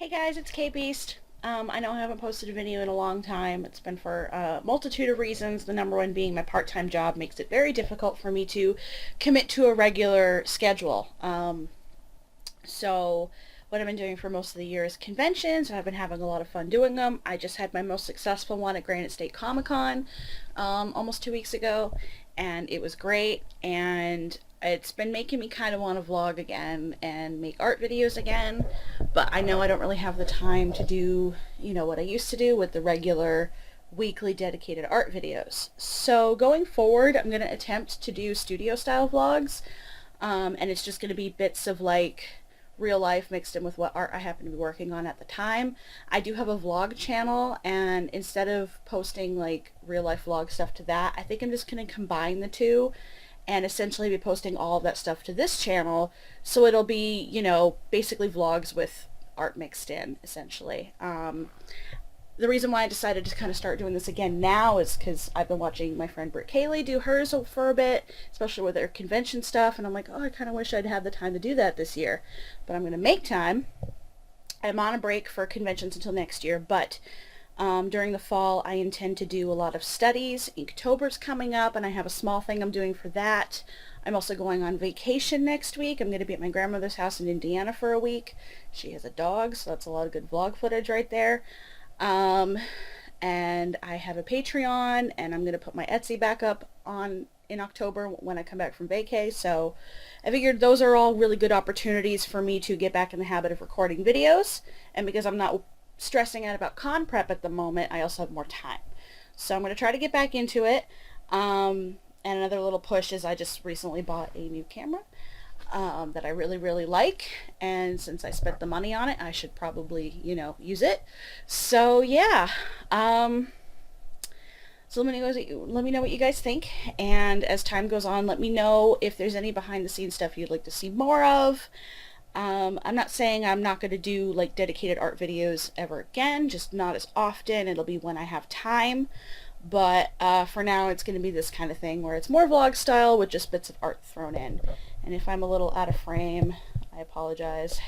Hey guys, it's KayBeast. I know I haven't posted a video in a long time. It's been for a multitude of reasons. The number one being my part-time job makes it very difficult for me to commit to a regular schedule. So what I've been doing for most of the year is conventions, and I've been having a lot of fun doing them. I just had my most successful one at Granite State Comic Con almost 2 weeks ago, and it was great. And it's been making me kind of want to vlog again and make art videos again, but I know I don't really have the time to do, what I used to do with the regular weekly dedicated art videos. So going forward, I'm going to attempt to do studio style vlogs, and it's just going to be bits of like real life mixed in with what art I happen to be working on at the time. I do have a vlog channel, and instead of posting like real life vlog stuff to that, I think I'm just going to combine the two and essentially be posting all of that stuff to this channel, so it'll be, basically vlogs with art mixed in, essentially. The reason why I decided to kind of start doing this again now is because I've been watching my friend Britt Kaylee do hers for a bit, especially with her convention stuff, and I'm like, oh, I kind of wish I'd had the time to do that this year. But I'm going to make time. I'm on a break for conventions until next year, but during the fall I intend to do a lot of studies. Inktober's coming up, and I have a small thing I'm doing for that. I'm also going on vacation next week. I'm going to be at my grandmother's house in Indiana for a week. She has a dog, so that's a lot of good vlog footage right there. And I have a Patreon, and I'm going to put my Etsy back up on in October when I come back from vacay. So I figured those are all really good opportunities for me to get back in the habit of recording videos. And because I'm not stressing out about con prep at the moment, I also have more time. So I'm going to try to get back into it. And another little push is I just recently bought a new camera that I really, really like, and since I spent the money on it, I should probably, use it. So yeah, so let me know what you guys think, and as time goes on, let me know if there's any behind the scenes stuff you'd like to see more of. I'm not saying I'm not going to do like dedicated art videos ever again, just not as often. It'll be when I have time. But for now, it's going to be this kind of thing where it's more vlog style with just bits of art thrown in. And if I'm a little out of frame, I apologize.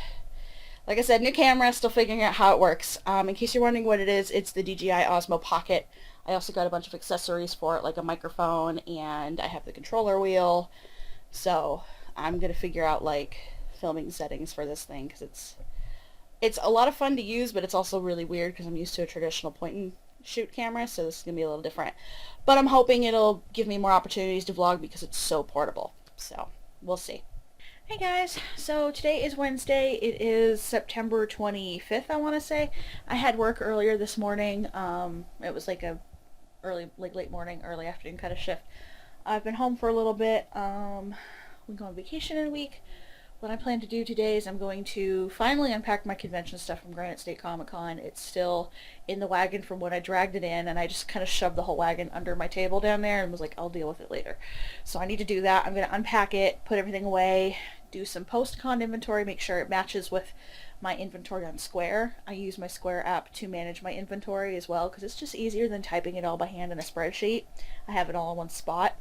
Like I said, new camera, still figuring out how it works. In case you're wondering what it is, it's the DJI Osmo Pocket. I also got a bunch of accessories for it, like a microphone, and I have the controller wheel. So I'm going to figure out like filming settings for this thing, because it's a lot of fun to use, but it's also really weird because I'm used to a traditional point and shoot camera, so this is going to be a little different. But I'm hoping it'll give me more opportunities to vlog because it's so portable. So we'll see. Hey guys, so today is Wednesday. It is September 25th, I want to say. I had work earlier this morning. It was like a late morning, early afternoon kind of shift. I've been home for a little bit. We go on vacation in a week. What I plan to do today is I'm going to finally unpack my convention stuff from Granite State Comic Con. It's still in the wagon from when I dragged it in, and I just kind of shoved the whole wagon under my table down there and was like, I'll deal with it later. So I need to do that. I'm going to unpack it, put everything away, do some post-con inventory, make sure it matches with my inventory on Square. I use my Square app to manage my inventory as well, because it's just easier than typing it all by hand in a spreadsheet. I have it all in one spot.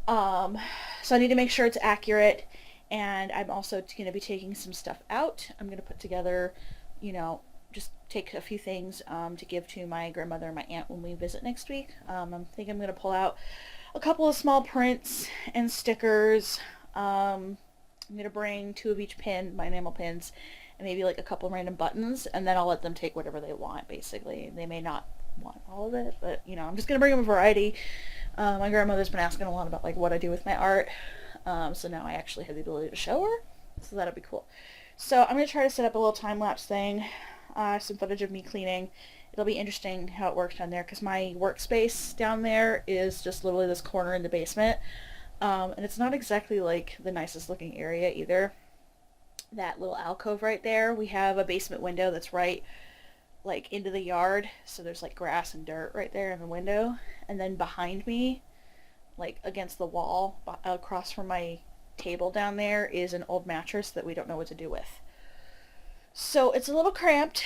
So I need to make sure it's accurate. And I'm also going to be taking some stuff out. I'm going to put together, just take a few things to give to my grandmother and my aunt when we visit next week. I think I'm going to pull out a couple of small prints and stickers. I'm going to bring 2 of each pin, my enamel pins, and maybe like a couple random buttons, and then I'll let them take whatever they want, basically. They may not want all of it, but, I'm just going to bring them a variety. My grandmother's been asking a lot about like what I do with my art. So now I actually have the ability to show her, so that'll be cool. So I'm going to try to set up a little time-lapse thing, some footage of me cleaning. It'll be interesting how it works down there, because my workspace down there is just literally this corner in the basement, and it's not exactly like the nicest looking area either. That little alcove right there, we have a basement window that's right like into the yard, so there's like grass and dirt right there in the window, and then behind me, like against the wall across from my table down there, is an old mattress that we don't know what to do with. So it's a little cramped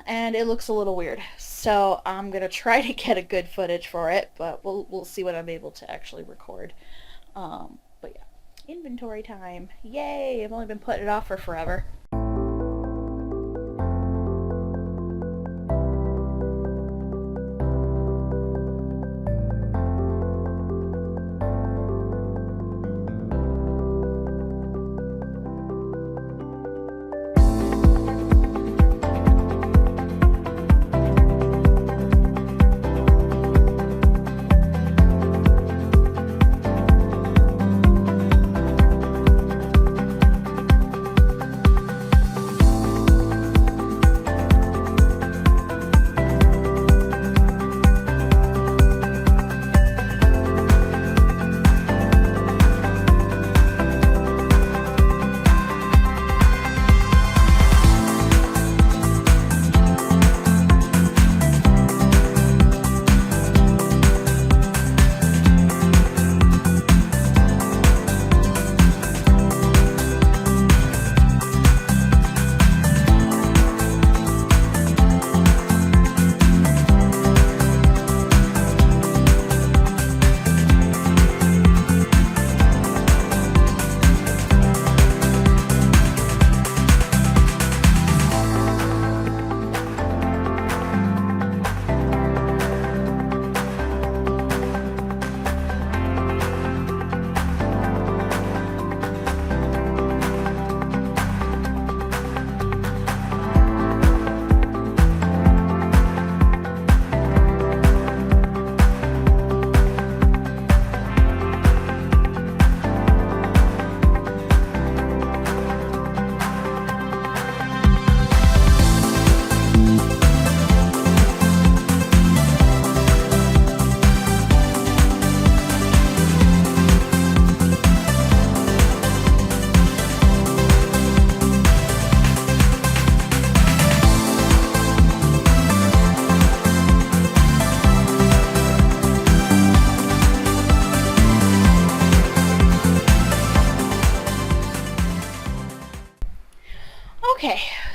and it looks a little weird. So I'm gonna try to get a good footage for it, but we'll see what I'm able to actually record. But yeah, inventory time. Yay! I've only been putting it off for forever.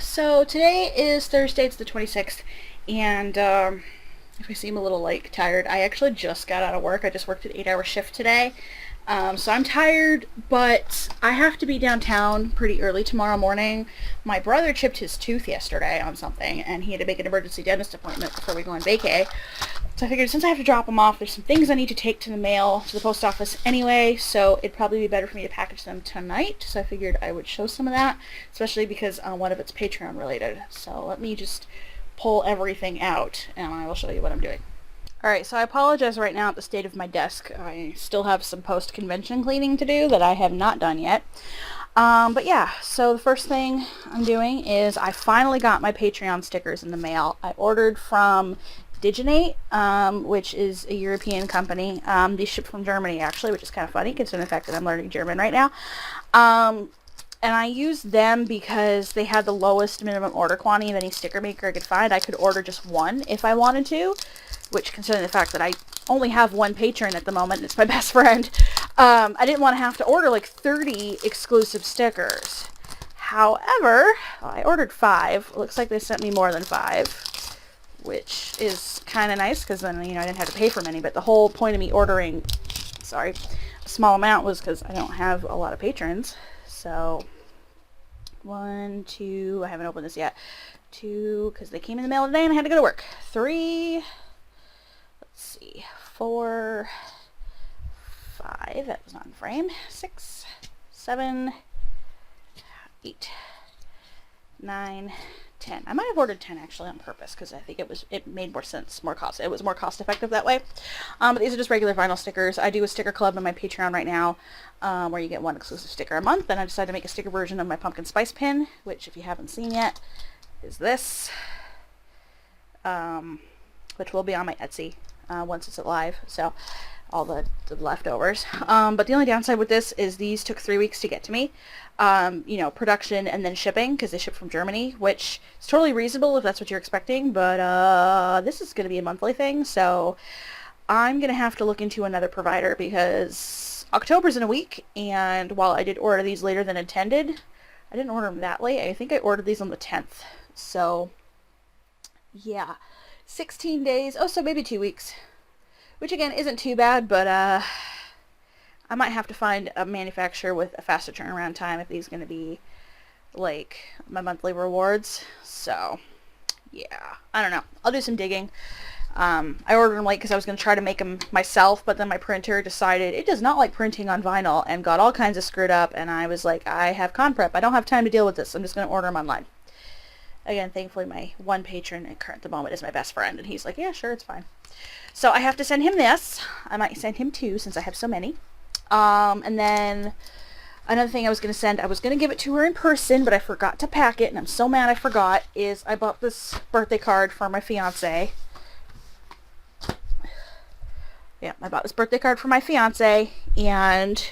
So today is Thursday, it's the 26th, and if I seem a little like tired, I actually just got out of work. I just worked an 8-hour shift today. So I'm tired, but I have to be downtown pretty early tomorrow morning. My brother chipped his tooth yesterday on something, and he had to make an emergency dentist appointment before we go on vacay. So I figured since I have to drop him off, there's some things I need to take to the mail, to the post office anyway, so it'd probably be better for me to package them tonight. So I figured I would show some of that, especially because one of it's Patreon related. So let me just pull everything out, and I will show you what I'm doing. Alright, so I apologize right now at the state of my desk. I still have some post-convention cleaning to do that I have not done yet. But yeah, so the first thing I'm doing is I finally got my Patreon stickers in the mail. I ordered from Diginate, which is a European company. They ship from Germany, actually, which is kind of funny considering the fact that I'm learning German right now. And I used them because they had the lowest minimum order quantity of any sticker maker I could find. I could order just one if I wanted to, which, considering the fact that I only have one patron at the moment, and it's my best friend, I didn't want to have to order like 30 exclusive stickers. However, I ordered 5. It looks like they sent me more than 5, which is kind of nice because then, you know, I didn't have to pay for many. But the whole point of me ordering, a small amount was because I don't have a lot of patrons. So, 1, 2, I haven't opened this yet. 2, because they came in the mail today and I had to go to work. 3, let's see, 4, 5, that was not in frame. 6, 7, 8, 9, 10. I might have ordered 10 actually on purpose because I think it made more sense, it was more cost effective that way. But these are just regular vinyl stickers. I do a sticker club on my Patreon right now, where you get one exclusive sticker a month, and I decided to make a sticker version of my pumpkin spice pin, which if you haven't seen yet is this, which will be on my Etsy once it's live, so all the leftovers. But the only downside with this is these took 3 weeks to get to me. You know, production and then shipping, because they ship from Germany, which is totally reasonable if that's what you're expecting, but this is going to be a monthly thing, so I'm going to have to look into another provider because October's in a week, and while I did order these later than intended, I didn't order them that late. I think I ordered these on the 10th, so yeah, 16 days, so maybe 2 weeks, which again isn't too bad, but I might have to find a manufacturer with a faster turnaround time if these are going to be, like, my monthly rewards. So, yeah. I don't know. I'll do some digging. I ordered them late because I was going to try to make them myself, but then my printer decided it does not like printing on vinyl and got all kinds of screwed up, and I was like, I have con prep. I don't have time to deal with this. I'm just going to order them online. Again, thankfully, my one patron at the moment is my best friend, and he's like, yeah, sure, it's fine. So I have to send him this. I might send him 2 since I have so many. And then another thing I was going to send, I was going to give it to her in person, but I forgot to pack it, and I'm so mad I forgot, is I bought this birthday card for my fiance. Yeah, I bought this birthday card for my fiance, and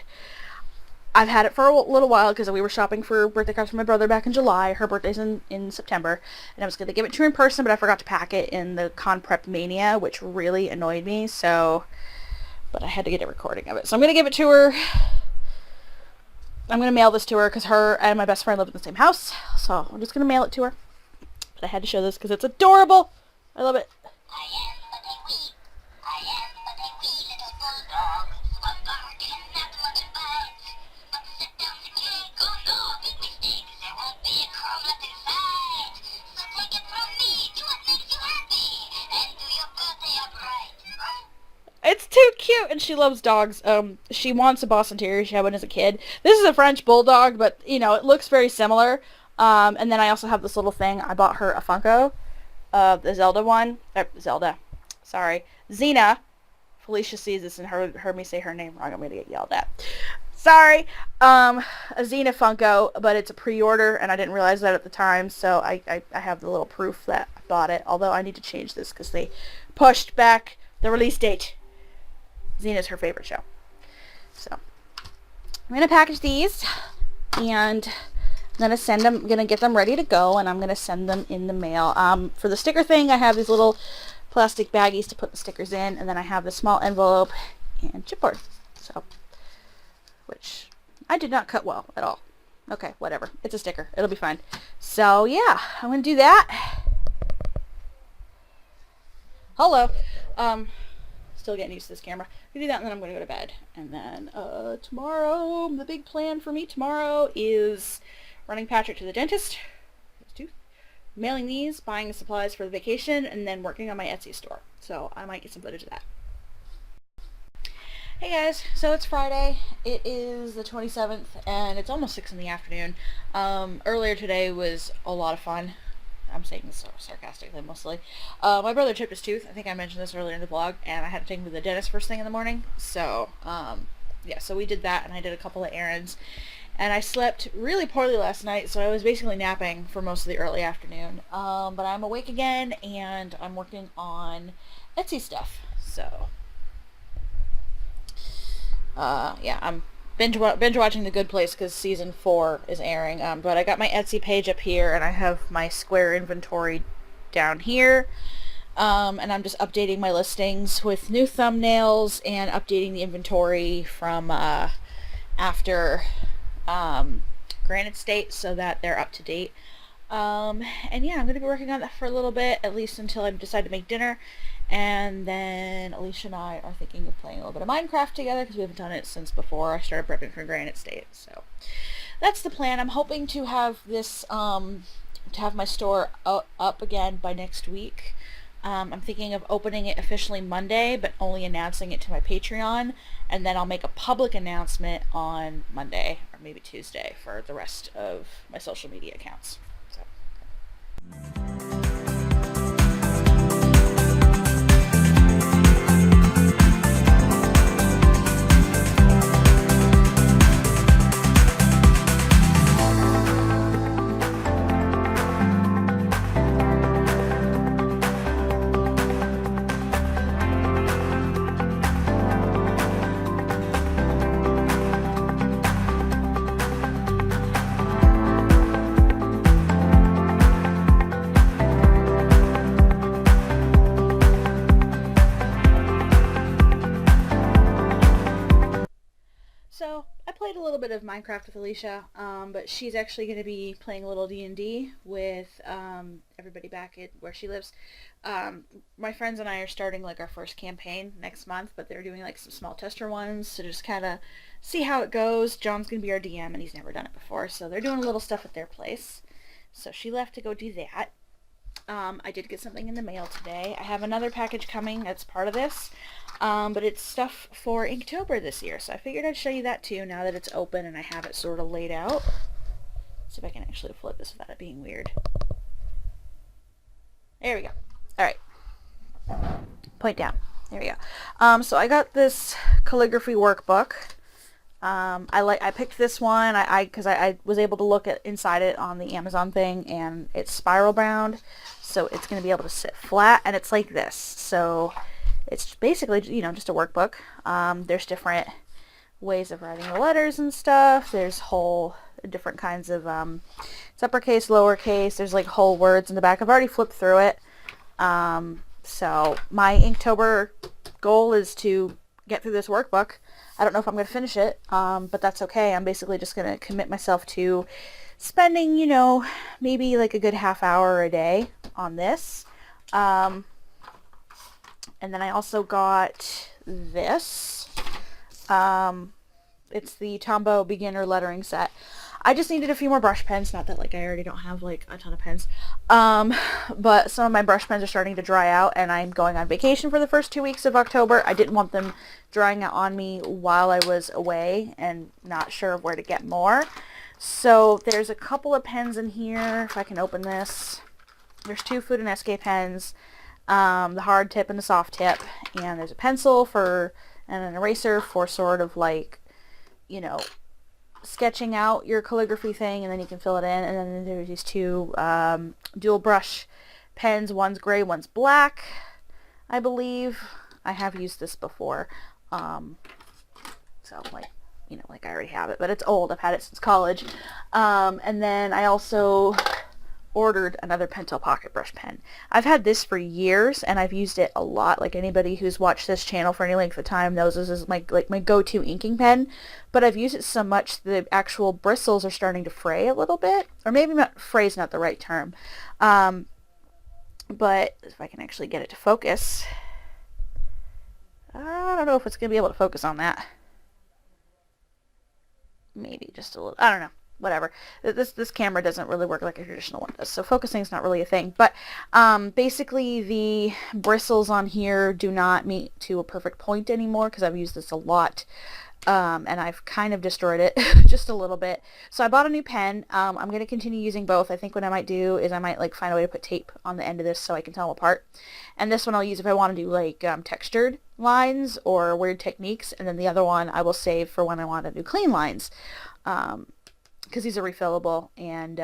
I've had it for a little while because we were shopping for birthday cards for my brother back in July. Her birthday's in September, and I was going to give it to her in person, but I forgot to pack it in the con prep mania, which really annoyed me, so... But I had to get a recording of it. So I'm going to give it to her. I'm going to mail this to her because her and my best friend live in the same house. So I'm just going to mail it to her. But I had to show this because it's adorable. I love it. It's too cute, and she loves dogs. She wants a Boston Terrier she had one as a kid. This is a French Bulldog, but, you know, it looks very similar. And then I also have this little thing. I bought her a Funko of the Zelda one. Xena. Felicia sees this and heard me say her name wrong. I'm going to get yelled at. Sorry. A Xena Funko, but it's a pre-order, and I didn't realize that at the time, so I have the little proof that I bought it. Although I need to change this because they pushed back the release date. Xena's her favorite show. So, I'm going to package these, and I'm going to get them ready to go, and I'm going to send them in the mail. For the sticker thing, I have these little plastic baggies to put the stickers in, and then I have the small envelope and chipboard. So, which I did not cut well at all. Okay, whatever. It's a sticker. It'll be fine. So, yeah, I'm going to do that. Hello. Still getting used to this camera. I'm going to do that, and then I'm going to go to bed. And then, tomorrow, the big plan for me tomorrow is running Patrick to the dentist, his tooth, mailing these, buying the supplies for the vacation, and then working on my Etsy store. So, I might get some footage of that. Hey guys, so it's Friday. It is the 27th, and it's almost 6 in the afternoon. Earlier today was a lot of fun. I'm saying this sarcastically mostly. My brother chipped his tooth. I think I mentioned this earlier in the vlog, and I had to take him to the dentist first thing in the morning. So, yeah, so we did that, and I did a couple of errands. And I slept really poorly last night, so I was basically napping for most of the early afternoon. But I'm awake again, and I'm working on Etsy stuff. So, yeah, I'm binge watching The Good Place because season 4 is airing. But I got my Etsy page up here, and I have my Square inventory down here. And I'm just updating my listings with new thumbnails and updating the inventory from after Granite State so that they're up to date. And yeah, I'm going to be working on that for a little bit, at least until I decide to make dinner. And then Alicia and I are thinking of playing a little bit of Minecraft together because we haven't done it since before I started prepping for Granite State. So that's the plan. I'm hoping to have this, to have my store up again by next week. I'm thinking of opening it officially Monday, but only announcing it to my Patreon. And then I'll make a public announcement on Monday or maybe Tuesday for the rest of my social media accounts. So. So I played a little bit of Minecraft with Alicia, but she's actually going to be playing a little D&D with everybody back at where she lives. My friends and I are starting like our first campaign next month, but they're doing like some small tester ones to just kind of see how it goes. John's going to be our DM, and he's never done it before, so they're doing a little stuff at their place. So she left to go do that. I did get something in the mail today. I have another package coming that's part of this, but it's stuff for Inktober this year, so I figured I'd show you that too now that it's open and I have it sort of laid out. Let's see if I can actually flip this without it being weird. There we go. Alright. Point down. There we go. So I got this calligraphy workbook. I picked this one because I was able to look at inside it on the Amazon thing, and it's spiral bound, so it's going to be able to sit flat, and it's like this. So it's basically, you know, just a workbook. There's different ways of writing the letters and stuff. There's whole different kinds of it's uppercase, lowercase. There's like whole words in the back. I've already flipped through it. So my Inktober goal is to get through this workbook. I don't know if I'm going to finish it, but that's okay. I'm basically just going to commit myself to spending, you know, maybe like a good half hour a day on this. And then I also got this. It's the Tombow Beginner Lettering Set. I just needed a few more brush pens. Not that like I already don't have like a ton of pens. But some of my brush pens are starting to dry out, and I'm going on vacation for the first 2 weeks of October. I didn't want them drying out on me while I was away and not sure of where to get more. So there's a couple of pens in here. If I can open this. There's 2 Food and SK pens. The hard tip and the soft tip. And there's a pencil and an eraser for sort of like, you know, sketching out your calligraphy thing, and then you can fill it in. And then there's these 2 dual brush pens. One's gray, one's black, I believe. I have used this before. So like, you know, like I already have it, but it's old. I've had it since college. And then I also ordered another Pentel Pocket Brush pen. I've had this for years and I've used it a lot. Like anybody who's watched this channel for any length of time knows this is my go-to inking pen, but I've used it so much the actual bristles are starting to fray a little bit, or maybe not, fray is not the right term. But if I can actually get it to focus, I don't know if it's going to be able to focus on that. Maybe just a little, I don't know. Whatever. This camera doesn't really work like a traditional one does, so focusing is not really a thing. But basically the bristles on here do not meet to a perfect point anymore because I've used this a lot. And I've kind of destroyed it just a little bit. So I bought a new pen. I'm going to continue using both. I think what I might do is I might like find a way to put tape on the end of this so I can tell them apart. And this one I'll use if I want to do like textured lines or weird techniques. And then the other one I will save for when I want to do clean lines. Because these are refillable and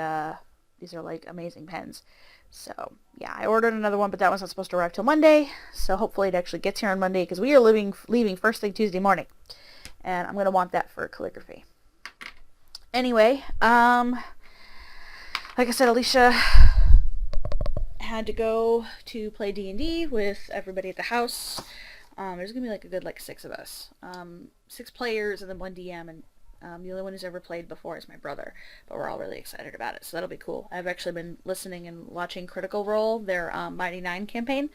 these are like amazing pens. So yeah, I ordered another one, but that one's not supposed to arrive till Monday. So hopefully it actually gets here on Monday because we are leaving first thing Tuesday morning. And I'm going to want that for calligraphy. Anyway, like I said, Alicia had to go to play D&D with everybody at the house. There's going to be like a good 6 of us. 6 players and then 1 DM, and the only one who's ever played before is my brother. But we're all really excited about it, so that'll be cool. I've actually been listening and watching Critical Role, their Mighty 9 campaign,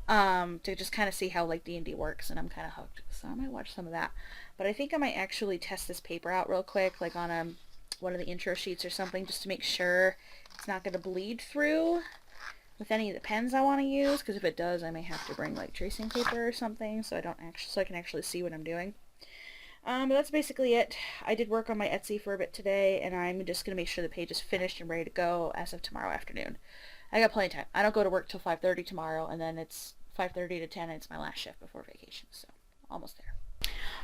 to just kind of see how D&D works, and I'm kind of hooked. So I might watch some of that. But I think I might actually test this paper out real quick, like on one of the intro sheets or something, just to make sure it's not going to bleed through with any of the pens I want to use, because if it does, I may have to bring tracing paper or something, so I can actually see what I'm doing. But that's basically it. I did work on my Etsy for a bit today, and I'm just going to make sure the page is finished and ready to go as of tomorrow afternoon. I got plenty of time. I don't go to work till 5:30 tomorrow, and then it's 5:30 to 10, and it's my last shift before vacation, so almost there.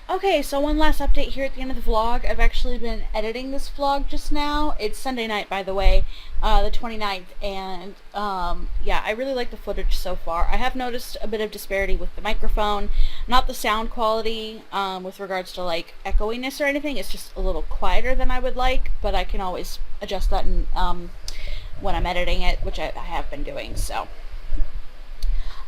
Okay, so one last update here at the end of the vlog. I've actually been editing this vlog just now. It's Sunday night, by the way, the 29th, and yeah, I really like the footage so far. I have noticed a bit of disparity with the microphone, not the sound quality with regards to echoiness or anything. It's just a little quieter than I would like, but I can always adjust that when I'm editing it, which I have been doing, so.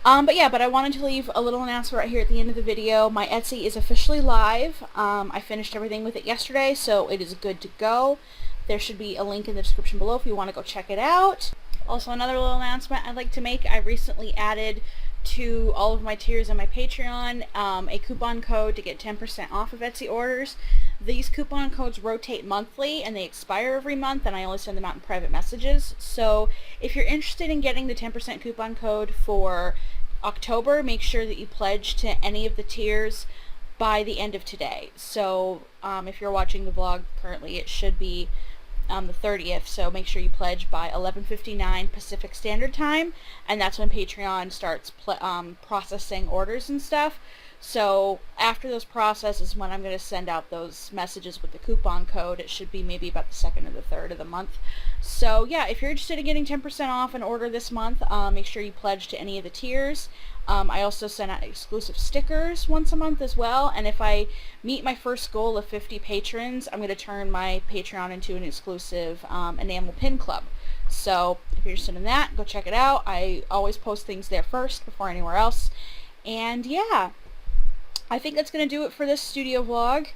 But I wanted to leave a little announcement right here at the end of the video. My Etsy is officially live. I finished everything with it yesterday, so it is good to go. There should be a link in the description below if you want to go check it out. Also, another little announcement I'd like to make. I recently added to all of my tiers on my Patreon a coupon code to get 10% off of Etsy orders. These coupon codes rotate monthly and they expire every month, and I only send them out in private messages. So if you're interested in getting the 10% coupon code for October, make sure that you pledge to any of the tiers by the end of today. So if you're watching the vlog currently, it should be the 30th, so make sure you pledge by 11:59 Pacific Standard Time, and that's when Patreon starts processing orders and stuff. So after those processes, when I'm going to send out those messages with the coupon code, it should be maybe about the 2nd or the 3rd of the month. So yeah, if you're interested in getting 10% off an order this month, make sure you pledge to any of the tiers. I also send out exclusive stickers once a month as well, and if I meet my first goal of 50 patrons, I'm going to turn my Patreon into an exclusive enamel pin club. So if you're interested in that, go check it out. I always post things there first before anywhere else. And yeah, I think that's going to do it for this studio vlog.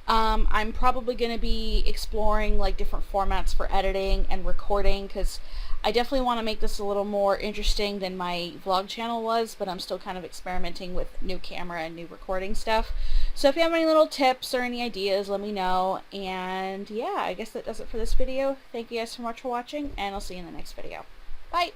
I'm probably going to be exploring different formats for editing and recording, because I definitely want to make this a little more interesting than my vlog channel was, but I'm still kind of experimenting with new camera and new recording stuff. So if you have any little tips or any ideas, let me know. And yeah, I guess that does it for this video. Thank you guys so much for watching, and I'll see you in the next video. Bye!